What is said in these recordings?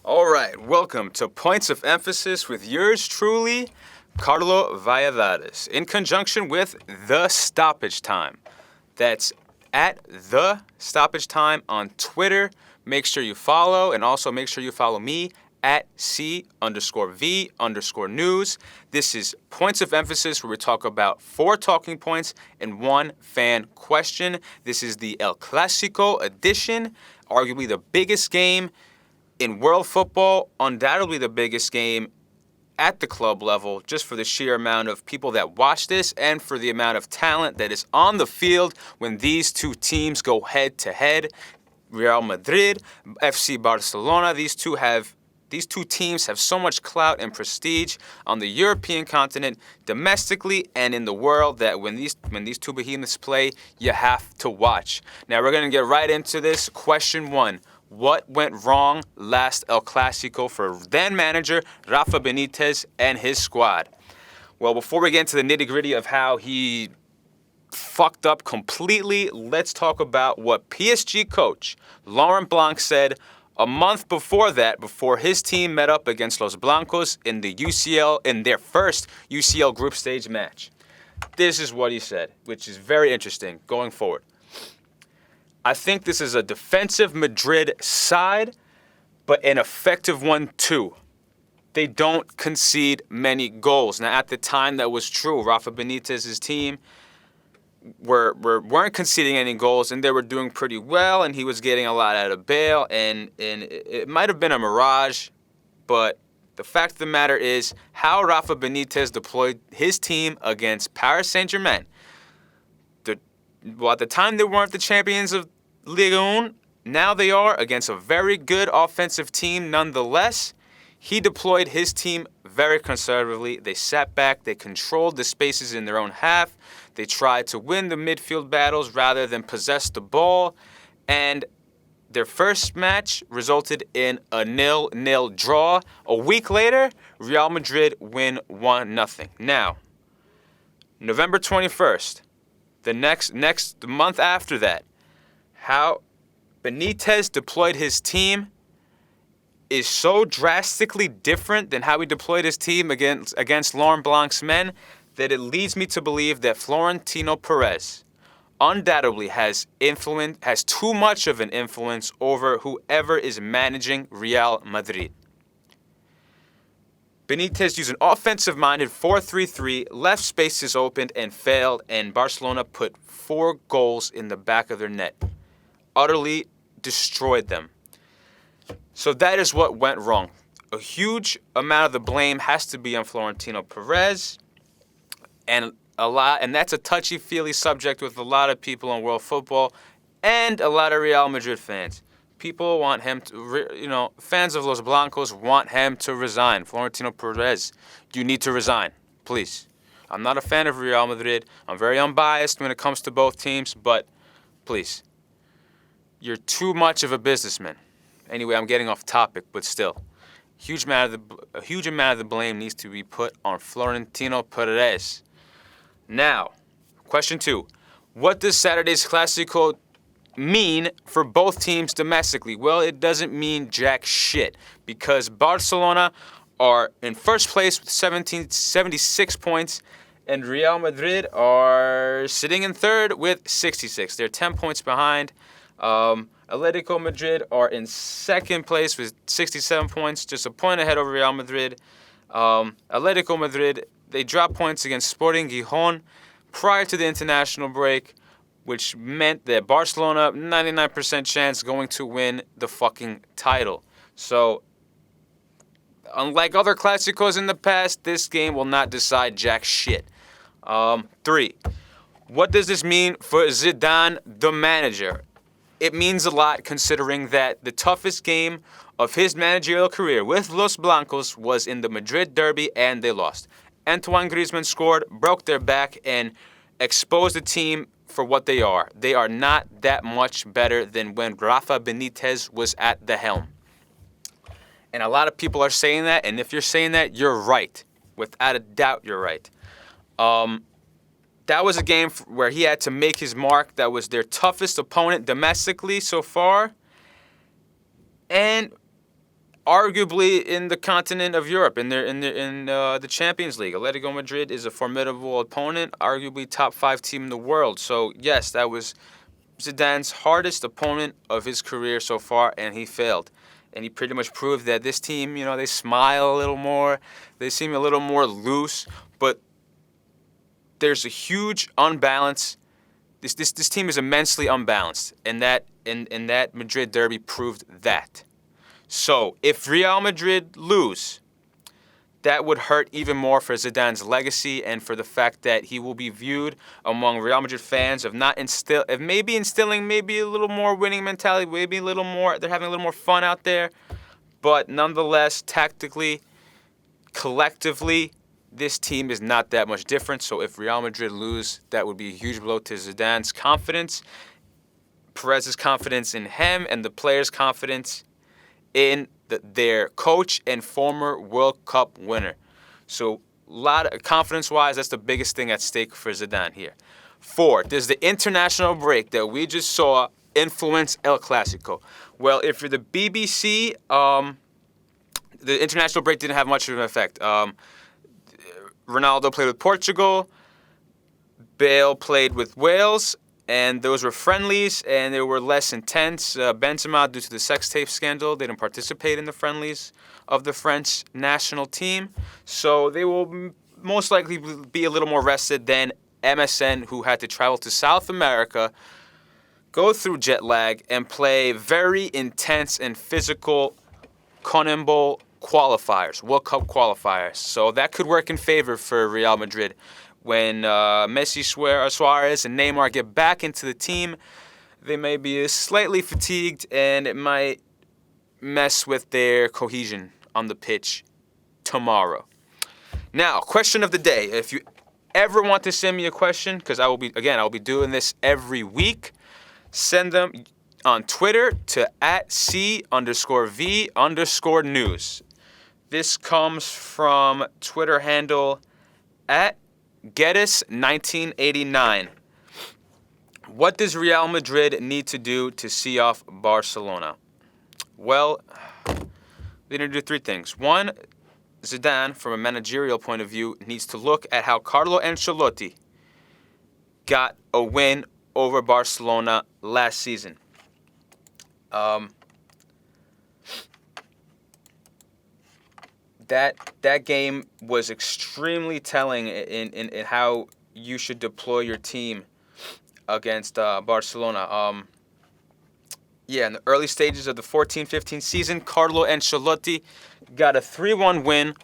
All right, welcome to Points of Emphasis with yours truly, Carlo Valladares, in conjunction with The Stoppage Time. That's at The Stoppage Time on Twitter. Make sure you follow, and also make sure you follow me at C_V_news. This is Points of Emphasis, where we talk about 4 talking points and 1 fan question. This is the El Clasico edition, arguably the biggest game in world football, undoubtedly the biggest game at the club level, just for the sheer amount of people that watch this and for the amount of talent that is on the field when these two teams go head-to-head. Real Madrid, FC Barcelona, these two teams have so much clout and prestige on the European continent, domestically and in the world, that when these two behemoths play, you have to watch. Now we're going to get right into this. Question 1. What went wrong last El Clasico for then manager Rafa Benitez and his squad? Well, before we get into the nitty-gritty of how he fucked up completely, let's talk about what PSG coach Laurent Blanc said a month before that, before his team met up against Los Blancos in their first UCL group stage match. This is what he said, which is very interesting going forward. I think this is a defensive Madrid side, but an effective one too. They don't concede many goals. Now, at the time that was true. Rafa Benitez's team weren't conceding any goals, and they were doing pretty well, and he was getting a lot out of Bale, and it might have been a mirage, but the fact of the matter is how Rafa Benitez deployed his team against Paris Saint-Germain. At the time they weren't the champions of Ligue 1, now they are, against a very good offensive team nonetheless. He deployed his team very conservatively. They sat back, they controlled the spaces in their own half, they tried to win the midfield battles rather than possess the ball, and their first match resulted in a 0-0 draw. A week later, Real Madrid win 1-0. Now, November 21st, the next month after that, how Benitez deployed his team is so drastically different than how he deployed his team against Laurent Blanc's men that it leads me to believe that Florentino Perez undoubtedly has too much of an influence over whoever is managing Real Madrid. Benitez used an offensive-minded 4-3-3, left spaces opened and failed, and Barcelona put 4 goals in the back of their net. Utterly destroyed them. So that is what went wrong. A huge amount of the blame has to be on Florentino Perez, and that's a touchy-feely subject with a lot of people in world football and a lot of Real Madrid fans. People want him to, fans of Los Blancos want him to resign. Florentino Perez, you need to resign, please. I'm not a fan of Real Madrid. I'm very unbiased when it comes to both teams, but please. You're too much of a businessman. Anyway, I'm getting off topic, but still. A huge amount of the blame needs to be put on Florentino Perez. Now, question 2. What does Saturday's Clasico mean for both teams domestically? Well, it doesn't mean jack shit, because Barcelona are in first place with 76 points, and Real Madrid are sitting in third with 66. They're 10 points behind. Atletico Madrid are in second place with 67 points, just a point ahead of Real Madrid. Atletico Madrid, they dropped points against Sporting Gijón prior to the international break, which meant that Barcelona, 99% chance going to win the fucking title. So, unlike other Clásicos in the past, this game will not decide jack shit. 3. What does this mean for Zidane, the manager? It means a lot, considering that the toughest game of his managerial career with Los Blancos was in the Madrid derby, and they lost. Antoine Griezmann scored, broke their back, and exposed the team for what they are. They are not that much better than when Rafa Benitez was at the helm. And a lot of people are saying that, and if you're saying that, you're right. Without a doubt, you're right. That was a game where he had to make his mark. That was their toughest opponent domestically so far. And arguably in the continent of Europe, in the Champions League. Atletico Madrid is a formidable opponent, arguably top 5 team in the world. So yes, that was Zidane's hardest opponent of his career so far, and he failed. And he pretty much proved that this team, they smile a little more, they seem a little more loose, but there's a huge unbalance. This team is immensely unbalanced, and that Madrid derby proved that. So if Real Madrid lose, that would hurt even more for Zidane's legacy and for the fact that he will be viewed among Real Madrid fans of maybe instilling maybe a little more winning mentality, maybe a little more, they're having a little more fun out there. But nonetheless, tactically, collectively, this team is not that much different. So if Real Madrid lose, that would be a huge blow to Zidane's confidence, Perez's confidence in him, and the players' confidence in their coach and former World Cup winner. So a lot of confidence-wise, that's the biggest thing at stake for Zidane here. 4, does the international break that we just saw influence El Clasico? Well, if you're the BBC, the international break didn't have much of an effect. Ronaldo played with Portugal, Bale played with Wales, and those were friendlies, and they were less intense. Benzema, due to the sex tape scandal, didn't participate in the friendlies of the French national team. So they will most likely be a little more rested than MSN, who had to travel to South America, go through jet lag, and play very intense and physical CONMEBOL qualifiers, World Cup qualifiers. So that could work in favor for Real Madrid. When Messi, Suarez, and Neymar get back into the team, they may be slightly fatigued, and it might mess with their cohesion on the pitch tomorrow. Now, question of the day. If you ever want to send me a question, because I'll be doing this every week, send them on Twitter to @C_V_news. This comes from Twitter handle @Geddes1989. What does Real Madrid need to do to see off Barcelona? Well, they need to do 3 things. 1, Zidane, from a managerial point of view, needs to look at how Carlo Ancelotti got a win over Barcelona last season. That game was extremely telling in how you should deploy your team against Barcelona. In the early stages of the 14-15 season, Carlo Ancelotti got a 3-1 win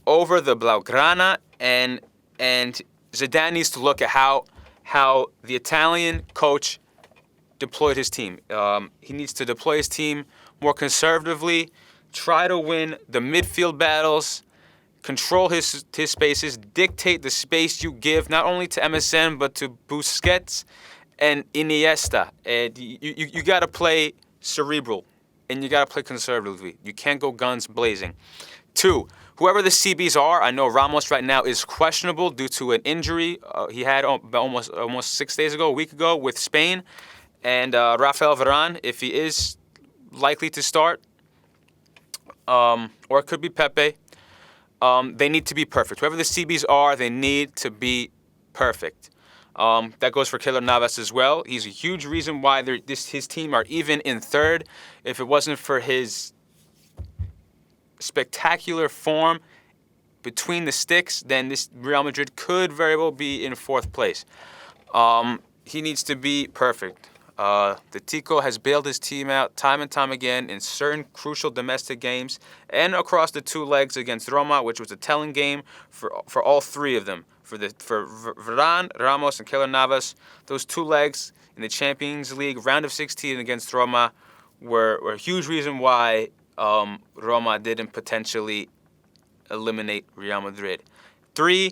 over the Blaugrana, and Zidane needs to look at how the Italian coach deployed his team. He needs to deploy his team more conservatively, try to win the midfield battles, control his spaces, dictate the space you give not only to MSN but to Busquets and Iniesta. And you got to play cerebral, and you got to play conservatively. You can't go guns blazing. 2, whoever the CBs are, I know Ramos right now is questionable due to an injury he had almost 6 days ago, a week ago with Spain. And Rafael Varane, if he is likely to start, or it could be Pepe, they need to be perfect. Whoever the CBs are, they need to be perfect. That goes for Keylor Navas as well. He's a huge reason why his team are even in 3rd. If it wasn't for his spectacular form between the sticks, then this Real Madrid could very well be in 4th place. He needs to be perfect. The Tico has bailed his team out time and time again in certain crucial domestic games and across the 2 legs against Roma, which was a telling game for all 3 of them. For Varane, Ramos, and Keylor Navas, those 2 legs in the Champions League round of 16 against Roma were a huge reason why Roma didn't potentially eliminate Real Madrid. 3,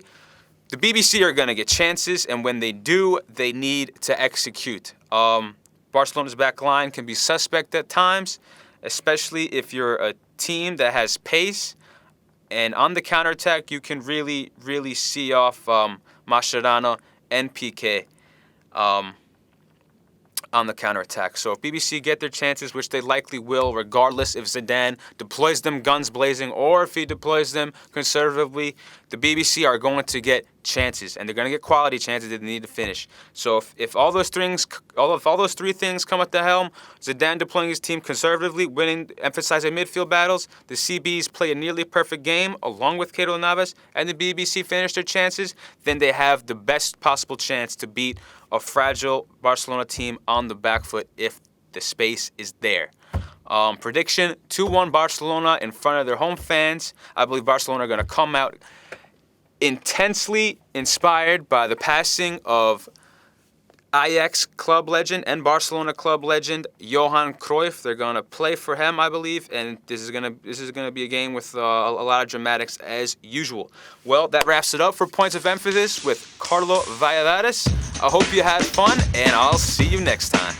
the BBC are going to get chances, and when they do, they need to execute. Barcelona's back line can be suspect at times, especially if you're a team that has pace. And on the counterattack, you can really, really see off Mascherano and Piqué. on the counterattack. So if BBC get their chances, which they likely will, regardless if Zidane deploys them guns blazing or if he deploys them conservatively, the BBC are going to get chances, and they're going to get quality chances that they need to finish. So if all those three things come at the helm, Zidane deploying his team conservatively, winning, emphasizing midfield battles, the CBs play a nearly perfect game along with Keylor Navas, and the BBC finish their chances, then they have the best possible chance to beat a fragile Barcelona team on the back foot if the space is there. Prediction, 2-1 Barcelona in front of their home fans. I believe Barcelona are going to come out intensely inspired by the passing of Ajax club legend and Barcelona club legend Johan Cruyff. They're going to play for him, I believe, and this is going to be a game with a lot of dramatics as usual. Well, that wraps it up for Points of Emphasis with Carlo Valladares. I hope you had fun, and I'll see you next time.